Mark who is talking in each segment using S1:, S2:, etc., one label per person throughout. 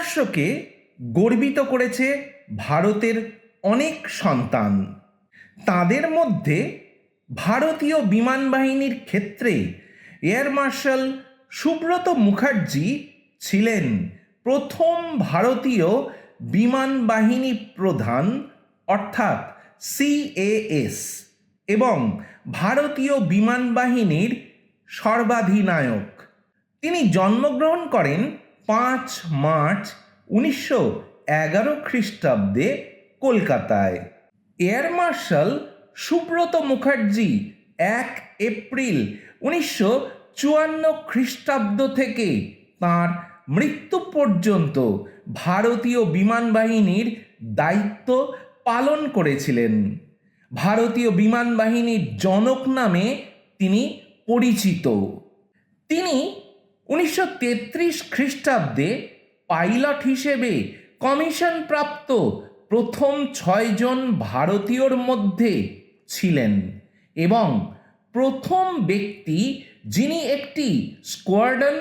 S1: ভারতবর্ষকে গর্বিত করেছে ভারতের অনেক সন্তান। তাদের মধ্যে ভারতীয় বিমান বাহিনীর ক্ষেত্রে এয়ার মার্শাল সুব্রত মুখার্জি ছিলেন প্রথম ভারতীয় বিমান বাহিনী প্রধান অর্থাৎ CAS এবং ভারতীয় বিমান বাহিনীর সর্বাধিনায়ক। তিনি জন্মগ্রহণ করেন 5 মার্চ 1911 খ্রিস্টাব্দে কলকাতায়। Air marshal Subrata Mukherjee 1 April 1954 খ্রিস্টাব্দ থেকে তাঁর মৃত্যু পর্যন্ত ভারতীয় বিমান বাহিনীর দায়িত্ব পালন করেছিলেন। ভারতীয় বিমান বাহিনীর জনক নামে তিনি পরিচিত। তিনি 1933 খ্রিস্টাব্দে পাইলট হিসেবে কমিশনপ্রাপ্ত প্রথম 6 জন ভারতীয়র মধ্যে ছিলেন এবং প্রথম ব্যক্তি যিনি একটি স্কোয়াড্রন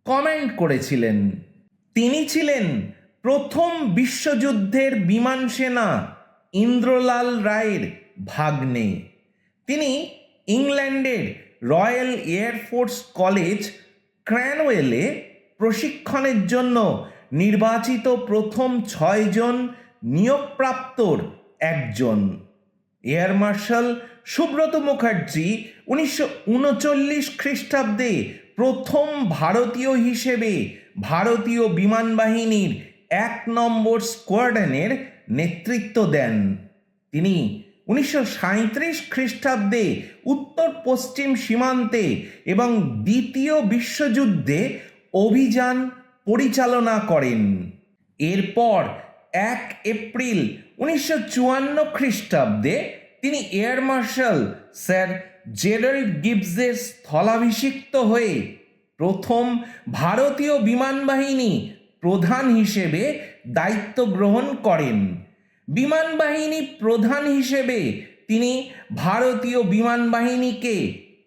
S1: কমান্ড করেছিলেন। তিনি ছিলেন প্রথম বিশ্বযুদ্ধের বিমান সেনা ইন্দ্রলাল রায়ের ভাগ্নে। তিনি ইংল্যান্ডের রয়্যাল এয়ারফোর্স কলেজ ক্র্যানওয়েলে প্রশিক্ষণের জন্য নির্বাচিত প্রথম 6 জন নিয়োগপ্রাপ্তর একজন। এয়ার মার্শাল সুব্রত মুখার্জি 1939 খ্রিস্টাব্দে প্রথম ভারতীয় হিসেবে ভারতীয় বিমান বাহিনীর 1 নম্বর স্কোয়াড্রনের নেতৃত্ব দেন। তিনি 1937 খ্রিস্টাব্দে উত্তর পশ্চিম সীমান্তে এবং দ্বিতীয় বিশ্বযুদ্ধে অভিযান পরিচালনা করেন। এরপর 1 এপ্রিল 1954 খ্রিস্টাব্দে তিনি এয়ার মার্শাল স্যার জেরাল্ড গিবসের স্থলাভিষিক্ত হয়ে প্রথম ভারতীয় বিমান বাহিনী প্রধান হিসেবে দায়িত্ব গ্রহণ করেন। বিমান বাহিনী প্রধান হিসেবে তিনি ভারতীয় বিমান বাহিনীকে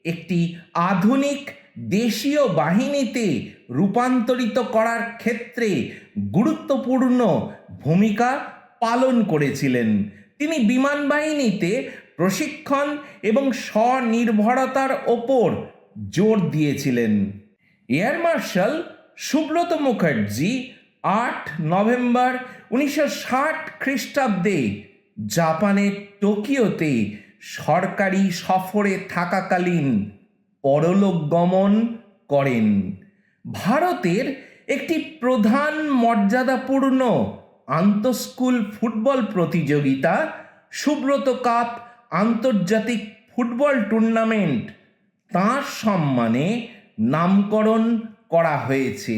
S1: একটি আধুনিক দেশীয় বাহিনীতে রূপান্তরিত করার ক্ষেত্রে গুরুত্বপূর্ণ ভূমিকা পালন করেছিলেন। তিনি বিমান বাহিনীতে প্রশিক্ষণ এবং স্বনির্ভরতার ওপর জোর দিয়েছিলেন। Air marshal Subrata Mukherjee 8 November 1960 খ্রিস্টাব্দে জাপানের টোকিওতে সরকারি সফরে থাকাকালীন পরলোক গমন করেন। ভারতের একটি প্রধান মর্যাদাপূর্ণ আন্তঃস্কুল ফুটবল প্রতিযোগিতা সুব্রত কাপ আন্তর্জাতিক ফুটবল টুর্নামেন্ট তাঁর সম্মানে নামকরণ করা হয়েছে।